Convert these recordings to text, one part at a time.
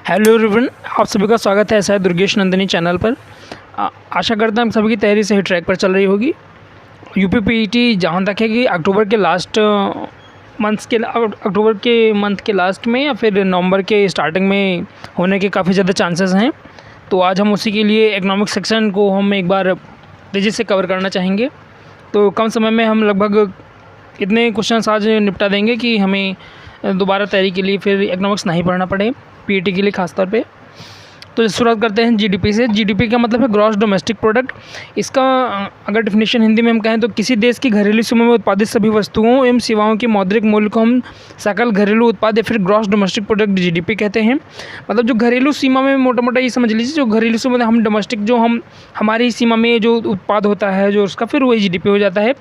Hello everyone, आप सभी का स्वागत है SI दुर्गेश नंदिनी चैनल पर। आशा करता हूँ सभी की तैयारी सही ट्रैक पर चल रही होगी। यूपी पीईटी जहाँ तक है कि अक्टूबर के मंथ के लास्ट में या फिर नवंबर के स्टार्टिंग में होने के काफ़ी ज़्यादा चांसेस हैं। तो आज हम उसी के लिए इकोनॉमिक सेक्शन को हम एक बार तेज़ी से कवर करना चाहेंगे। तो कम समय में हम लगभग इतने क्वेश्चन आज निपटा देंगे कि हमें दोबारा तैयारी के लिए फिर इकोनॉमिक्स नहीं पढ़ना पड़े, पीईटी के लिए खासतौर पे। तो शुरुआत करते हैं जीडीपी से। जीडीपी का मतलब है ग्रॉस डोमेस्टिक प्रोडक्ट। इसका अगर डेफिनेशन हिंदी में हम कहें तो किसी देश की घरेलू सीमा में उत्पादित सभी वस्तुओं एवं सेवाओं के मौद्रिक मूल्य को हम सकल घरेलू उत्पाद या फिर ग्रॉस डोमेस्टिक प्रोडक्ट जीडीपी कहते हैं। मतलब जो घरेलू सीमा में मोटा मोटा ये समझ लीजिए, जो घरेलू सीमा हम डोमेस्टिक जो हम हमारी सीमा में जो उत्पाद होता है जो उसका फिर वही जीडीपी हो जाता है।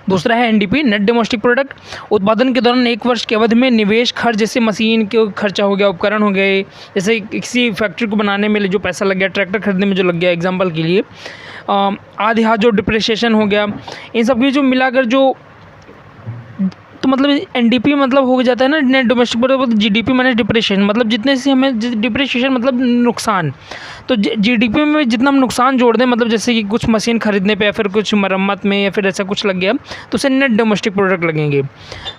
दूसरा है एनडीपी, नेट डोमेस्टिक प्रोडक्ट। उत्पादन के दौरान एक वर्ष की अवधि में निवेश खर्च, जैसे मशीन के खर्चा हो गया, उपकरण हो गए, जैसे किसी फैक्ट्री को बनाने में जो पैसा लग गया, ट्रैक्टर खरीदने में जो लग गया एग्जांपल के लिए, आधे हाथ जो डिप्रिसिएशन हो गया, इन सब की जो मिलाकर जो तो मतलब एनडीपी मतलब हो जाता है ना net domestic product, GDP minus depreciation. मतलब जितने से हमें डिप्रिसिएशन मतलब नुकसान, तो जीडीपी में जितना हम नुकसान जोड़ दें, मतलब जैसे कि कुछ मशीन खरीदने पे या फिर कुछ मरम्मत में या फिर ऐसा कुछ लग गया तो उसे नेट डोमेस्टिक प्रोडक्ट लगेंगे।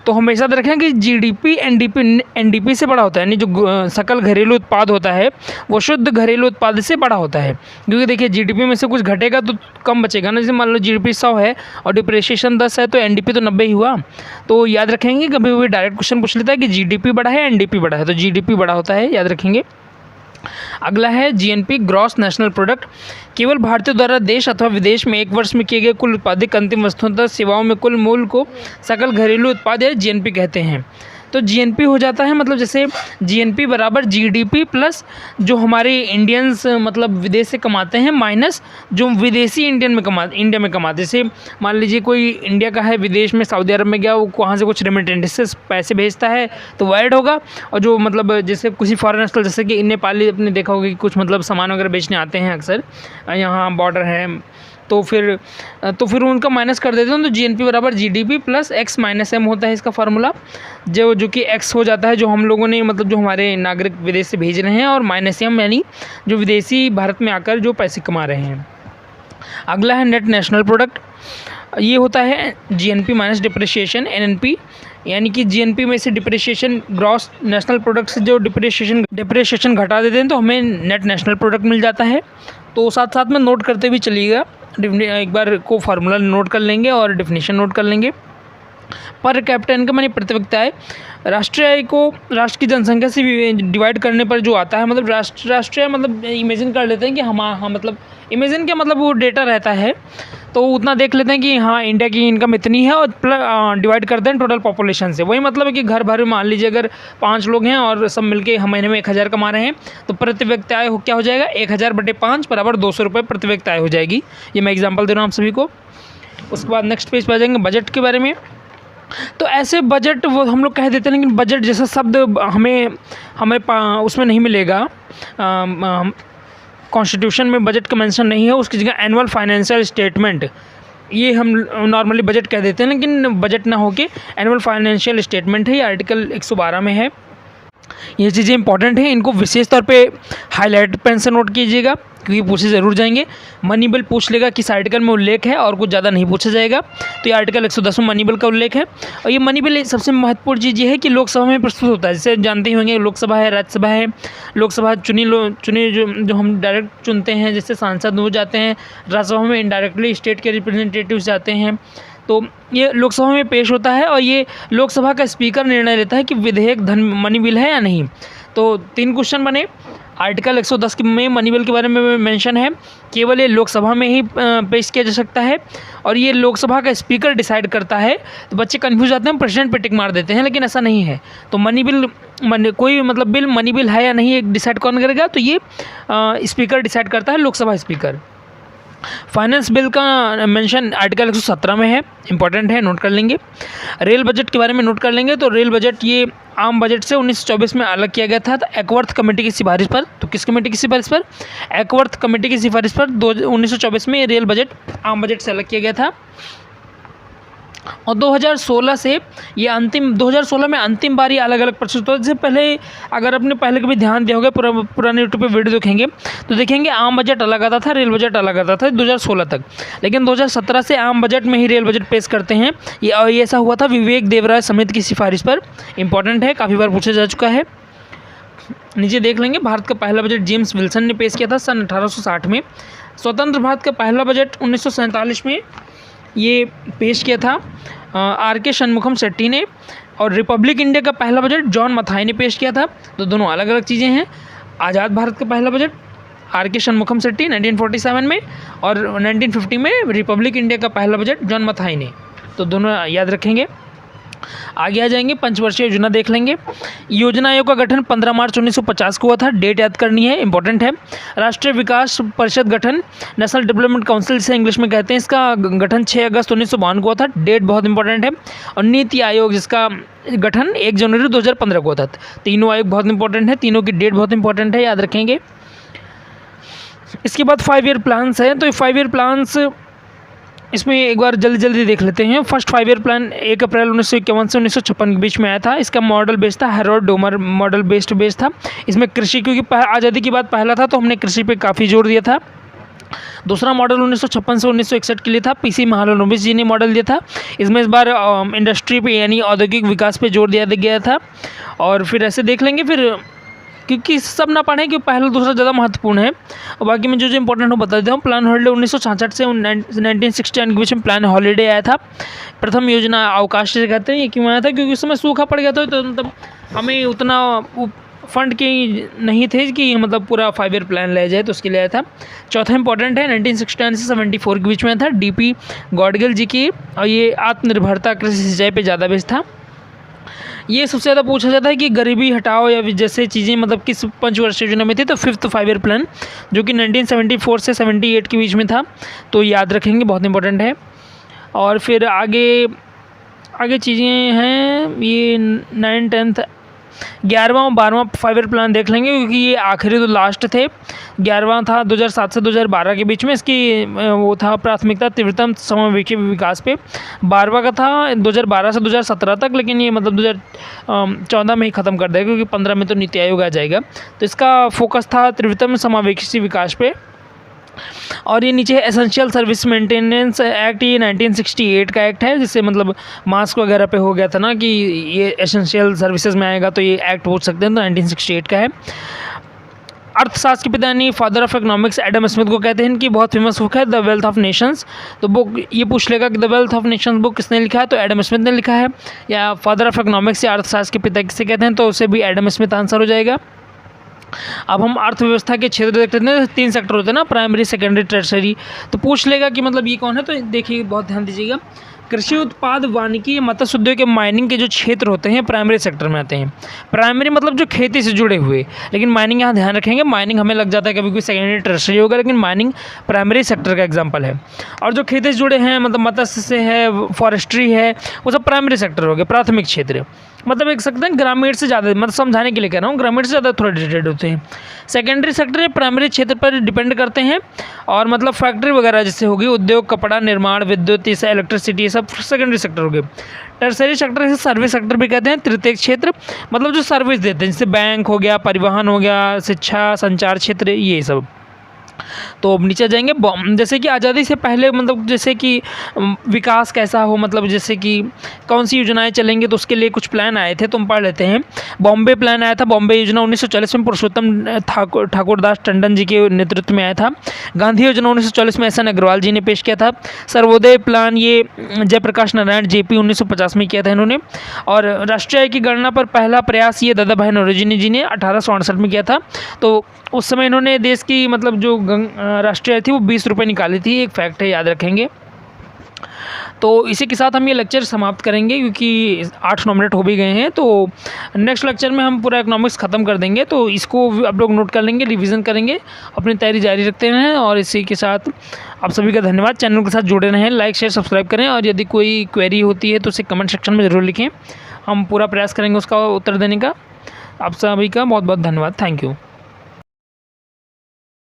तो हमेशा याद रखें कि जीडीपी एनडीपी से बड़ा होता है, यानी जो सकल घरेलू उत्पाद होता है वो शुद्ध घरेलू उत्पाद से बड़ा होता है। क्योंकि देखिए जीडीपी में से कुछ घटेगा तो कम बचेगा ना। जैसे मान लो जीडीपी 100 है और डिप्रिसिएशन 10 है तो एनडीपी तो 90 ही हुआ। तो याद रखेंगे, कभी भी डायरेक्ट क्वेश्चन पूछ लेता है कि जीडीपी बड़ा है एनडीपी बड़ा है, तो जीडीपी बड़ा होता है, याद रखेंगे। अगला है जीएनपी, ग्रॉस नेशनल प्रोडक्ट। केवल भारतीय द्वारा देश अथवा विदेश में एक वर्ष में किए गए कुल उत्पादित अंतिम वस्तुओं तथा सेवाओं में कुल मूल्य को सकल घरेलू उत्पाद या जीएनपी कहते हैं। तो जीएनपी हो जाता है, मतलब जैसे जीएनपी बराबर जीडीपी प्लस जो हमारे इंडियंस मतलब विदेश से कमाते हैं माइनस जो विदेशी इंडिया में कमाते। जैसे मान लीजिए कोई इंडिया का है, विदेश में सऊदी अरब में गया, वो वहाँ से कुछ रेमिटेंसेस पैसे भेजता है तो वो ऐड होगा। और जो मतलब जैसे किसी फॉरेनर्स, जैसे कि नेपाली आपने देखा होगा कि कुछ मतलब सामान वगैरह बेचने आते हैं अक्सर, यहाँ बॉर्डर है, तो फिर उनका माइनस कर देते हैं। तो जीएनपी बराबर GDP plus X minus M होता है इसका फार्मूला, जो कि एक्स हो जाता है जो हम लोगों ने मतलब जो हमारे नागरिक विदेश से भेज रहे हैं, और माइनस एम यानी जो विदेशी भारत में आकर जो पैसे कमा रहे हैं। अगला है नेट नेशनल प्रोडक्ट। ये होता है जीएनपी माइनस डिप्रिसिएशन, एनएनपी, यानी कि जीएनपी में से डिप्रिसिएशन ग्रॉस नेशनल प्रोडक्ट से जो डिप्रिसिएशन घटा देते हैं तो हमें नेट नेशनल प्रोडक्ट मिल जाता है। तो साथ साथ में नोट करते भी चलिएगा, एक बार को फार्मूला नोट कर लेंगे और डिफिनीशन नोट कर लेंगे। पर कैपिटा इनकम यानी प्रति व्यक्ति आय, राष्ट्रीय आय को राष्ट्र की जनसंख्या से डिवाइड करने पर जो आता है, मतलब राष्ट्रीय मतलब इमेजिन कर लेते हैं कि हम मतलब इमेजिन क्या मतलब वो डेटा रहता है तो उतना देख लेते हैं कि हाँ इंडिया की इनकम इतनी है और डिवाइड करते हैं टोटल पॉपुलेशन से। वही मतलब है कि घर भर में मान लीजिए अगर 5 लोग हैं और सब मिलके हम महीने में 1000 कमा रहे हैं तो प्रति व्यक्ति आय क्या हो जाएगा, 1000/5 बराबर 200 रुपये प्रति व्यक्ति आय हो जाएगी। ये मैं एग्जाम्पल दे रहा हूँ आप सभी को। उसके बाद नेक्स्ट पेज पर आ जाएंगे बजट के बारे में। तो ऐसे बजट वो हम लोग कह देते हैं, लेकिन बजट जैसा शब्द हमें उसमें नहीं मिलेगा, कॉन्स्टिट्यूशन में बजट का मेंशन नहीं है। उसकी जगह एनुअल फाइनेंशियल स्टेटमेंट ये हम नॉर्मली बजट कह देते हैं, लेकिन बजट ना होके एनुअल फाइनेंशियल स्टेटमेंट है, ये आर्टिकल 112 में है। ये चीज़ें इंपॉर्टेंट हैं, इनको विशेष तौर पे हाईलाइट पेन से नोट कीजिएगा क्योंकि पूछे ज़रूर जाएंगे। मनी बिल पूछ लेगा किस आर्टिकल में उल्लेख है और कुछ ज़्यादा नहीं पूछा जाएगा। तो ये आर्टिकल 110 में मनी बिल का उल्लेख है। और ये मनी बिल सबसे महत्वपूर्ण चीज़ ये है कि लोकसभा में प्रस्तुत होता है। जैसे जानते ही होंगे लोकसभा है, राज्यसभा है। लोकसभा चुनी जो हम डायरेक्ट चुनते हैं, जैसे सांसद वो जाते हैं, राज्यसभा में इनडायरेक्टली स्टेट के रिप्रेजेंटेटिव्स जाते हैं। तो ये लोकसभा में पेश होता है और ये लोकसभा का स्पीकर निर्णय लेता है कि विधेयक मनी बिल है या नहीं। तो 3 क्वेश्चन बने। आर्टिकल 110 में मनी बिल के बारे में मेंशन है, केवल ये लोकसभा में ही पेश किया जा सकता है और ये लोकसभा का स्पीकर डिसाइड करता है। तो बच्चे कंफ्यूज आते हैं, प्रेसिडेंट पे टिक मार देते हैं, लेकिन ऐसा नहीं है। तो कोई मतलब बिल मनी बिल है या नहीं ये डिसाइड कौन करेगा, तो ये स्पीकर डिसाइड करता है, लोकसभा स्पीकर। फाइनेंस बिल का मेंशन आर्टिकल 117 में है, इंपॉर्टेंट है, नोट कर लेंगे। रेल बजट के बारे में नोट कर लेंगे। तो रेल बजट ये आम बजट से 1924 में अलग किया गया था एकवर्थ कमेटी की सिफारिश पर। तो किस कमेटी की सिफारिश पर? एकवर्थ कमेटी की सिफारिश पर 1924 में रेल बजट आम बजट से अलग किया गया था। और 2016 से ये 2016 में अंतिम बार ये अलग अलग प्रस्तुत हुआ। जैसे पहले अगर आपने पहले कभी ध्यान दिया होगा, पुराने यूट्यूब पे वीडियो देखेंगे तो देखेंगे आम बजट अलग आता था, रेल बजट अलग आता था 2016 तक। लेकिन 2017 से आम बजट में ही रेल बजट पेश करते हैं ये, और ये ऐसा हुआ था विवेक देवराय समिति की सिफारिश पर। इंपॉर्टेंट है, काफ़ी बार पूछा जा चुका है। नीचे देख लेंगे, भारत का पहला बजट जेम्स विल्सन ने पेश किया था सन 1860 में। स्वतंत्र भारत का पहला बजट 1947 में ये पेश किया था आर.के. शनमुखम शेट्टी ने। और रिपब्लिक इंडिया का पहला बजट जॉन मथाई ने पेश किया था। तो दोनों अलग अलग चीज़ें हैं। आज़ाद भारत का पहला बजट आर.के. शनमुखम शेट्टी 1947 में, और 1950 में रिपब्लिक इंडिया का पहला बजट जॉन मथाई ने। तो दोनों याद रखेंगे। आगे आ जाएंगे, पंचवर्षीय योजना देख लेंगे। योजना आयोग का गठन 15 मार्च 1950 को हुआ था। डेट याद करनी है, इंपॉर्टेंट है। राष्ट्रीय विकास परिषद गठन, नेशनल डेवलपमेंट काउंसिल से इंग्लिश में कहते हैं, इसका गठन 6 अगस्त 1952 को हुआ था। डेट बहुत इंपॉर्टेंट है। और नीति आयोग जिसका गठन 1 जनवरी 2015 को हुआ था। तीनों आयोग बहुत इंपॉर्टेंट है, तीनों की डेट बहुत इंपॉर्टेंट है, याद रखेंगे। इसके बाद 5 ईयर प्लान्स हैं। तो 5 ईयर प्लान्स इसमें एक बार जल्दी देख लेते हैं। फर्स्ट 5 ईयर प्लान 1 अप्रैल 1951 से 1956 के बीच में आया था। इसका मॉडल बेस्ड था, हैरोल्ड डोमर मॉडल बेस्ड था। इसमें कृषि, क्योंकि आज़ादी की बात पहला था तो हमने कृषि पे काफ़ी जोर दिया था। दूसरा मॉडल 1956 से 1961 के लिए था, पीसी महालनोबिस जी ने मॉडल दिया था। इसमें इस बार इंडस्ट्री पे यानी औद्योगिक विकास पे जोर दिया गया था। और फिर ऐसे देख लेंगे, फिर क्योंकि सब ना पढ़ें कि पहला दूसरा ज़्यादा महत्वपूर्ण है, और बाकी में जो इंपॉर्टेंट हो बता देता हूँ। प्लान हॉलीडे 1966 से 1969 के बीच में प्लान हॉलीडे आया था। प्रथम योजना अवकाश से कहते हैं। ये क्यों आया था? क्योंकि उस समय सूखा पड़ गया था, तो मतलब हमें उतना फंड की नहीं थे कि मतलब पूरा 5 ईयर प्लान लिया जाए, तो उसके लिए आया था। चौथा इंपॉर्टेंट है, 1969 से 74 के बीच में था, डीपी गॉडगिल जी की, और ये आत्मनिर्भरता कृषि सिंचाई पे ज़्यादा बेस्ड था। ये सबसे ज़्यादा पूछा जाता है कि गरीबी हटाओ या जैसे चीज़ें मतलब किस पंचवर्षीय योजना में थी। तो 5th 5 ईयर प्लान जो कि 1974 से 78 के बीच में था, तो याद रखेंगे, बहुत इंपॉर्टेंट है। और फिर आगे चीज़ें हैं, ये 9, 10th 11वां और 12वां 5 ईयर प्लान देख लेंगे, क्योंकि ये आखिरी तो लास्ट थे। 11वां था 2007 से 2012 के बीच में, इसकी वो था प्राथमिकता तीव्रतम समावेशी विकास पे। 12वां का था 2012 से 2017 तक, लेकिन ये मतलब 2014 में ही ख़त्म कर देगा, क्योंकि 15 में तो नीति आयोग आ जाएगा। तो इसका फोकस था तीव्रतम समावेशी विकास पे। और ये नीचे एसेंशियल सर्विस मेंटेनेंस एक्ट, ये 1968 का एक्ट है, जिससे मतलब मास्क वगैरह पे हो गया था ना कि ये एसेंशियल सर्विसेज में आएगा, तो ये एक्ट पूछ सकते हैं, तो 1968 का है। अर्थशास्त्र के पिता यानी father of economics Adam Smith को कहते हैं। इनकी बहुत फेमस बुक है द वेल्थ ऑफ नेशंस। तो बुक ये पूछ लेगा कि the wealth of Nations book किसने लिखा है, तो एडम स्मिथ ने लिखा है। या फादर ऑफ इकोनॉमिक्स या अर्थशास्त्र के पिता किसे कहते हैं, तो उसे भी एडम स्मिथ आंसर हो जाएगा। अब हम अर्थव्यवस्था के क्षेत्र देखते हैं, 3 सेक्टर होते हैं ना, प्राइमरी, सेकेंडरी, टर्शरी। तो पूछ लेगा कि मतलब ये कौन है, तो देखिए बहुत ध्यान दीजिएगा। कृषि उत्पाद, वानिकी, मत्स्य उद्योग के माइनिंग के जो क्षेत्र होते हैं प्राइमरी सेक्टर में आते हैं। प्राइमरी मतलब जो खेती से जुड़े हुए, लेकिन माइनिंग यहाँ ध्यान रखेंगे, माइनिंग हमें लग जाता है कभी कोई सेकेंडरी टर्शरी होगा, लेकिन माइनिंग प्राइमरी सेक्टर का एग्जांपल है। और जो खेती से जुड़े हैं मतलब मत्स्य से है, फॉरेस्ट्री है, वो सब प्राइमरी सेक्टर हो गए, प्राथमिक क्षेत्र। मतलब एक सकते हैं ग्रामीण से ज़्यादा, मतलब समझाने के लिए कह रहा हूँ, ग्रामीण से ज़्यादा थोड़ा रिलेटेड होते हैं। सेकेंडरी सेक्टर ये प्राइमरी क्षेत्र पर डिपेंड करते हैं, और मतलब फैक्ट्री वगैरह जैसे होगी, उद्योग, कपड़ा निर्माण, विद्युत, इसे इलेक्ट्रिसिटी, ये सब सेकेंडरी सेक्टर हो गए। टर्सरी सेक्टर इसे सर्विस सेक्टर भी कहते हैं, तृतीय क्षेत्र, मतलब जो सर्विस देते हैं, जैसे बैंक हो गया, परिवहन हो गया, शिक्षा, संचार क्षेत्र, ये सब। तो अब नीचे जाएंगे, जैसे कि आज़ादी से पहले मतलब जैसे कि विकास कैसा हो, मतलब जैसे कि कौन सी योजनाएं चलेंगे, तो उसके लिए कुछ प्लान आए थे, तो हम पढ़ लेते हैं। बॉम्बे प्लान आया था, बॉम्बे योजना 1940 में पुरुषोत्तम ठाकुरदास टंडन जी के नेतृत्व में आया था। गांधी योजना 1940 में एस.एन. अग्रवाल जी ने पेश किया था। सर्वोदय प्लान ये जयप्रकाश नारायण जेपी 1950 में किया था इन्होंने। और राष्ट्रीय आय की गणना पर पहला प्रयास ये दादा भाई नौरोजी जी ने 1868 में किया था। तो उस समय इन्होंने देश की मतलब जो राष्ट्रीय आय थी वो 20 रुपये निकाली थी, एक फैक्ट है, याद रखेंगे। तो इसी के साथ हम ये लेक्चर समाप्त करेंगे, क्योंकि 8-9 मिनट हो भी गए हैं। तो नेक्स्ट लेक्चर में हम पूरा इकोनॉमिक्स ख़त्म कर देंगे, तो इसको आप लोग नोट कर लेंगे, रिवीजन करेंगे, अपनी तैयारी जारी रखते हैं। और इसी के साथ आप सभी का धन्यवाद। चैनल के साथ जुड़े रहें, लाइक शेयर सब्सक्राइब करें, और यदि कोई क्वेरी होती है तो उसे कमेंट सेक्शन में ज़रूर लिखें, हम पूरा प्रयास करेंगे उसका उत्तर देने का। आप सभी का बहुत बहुत धन्यवाद। Thank you.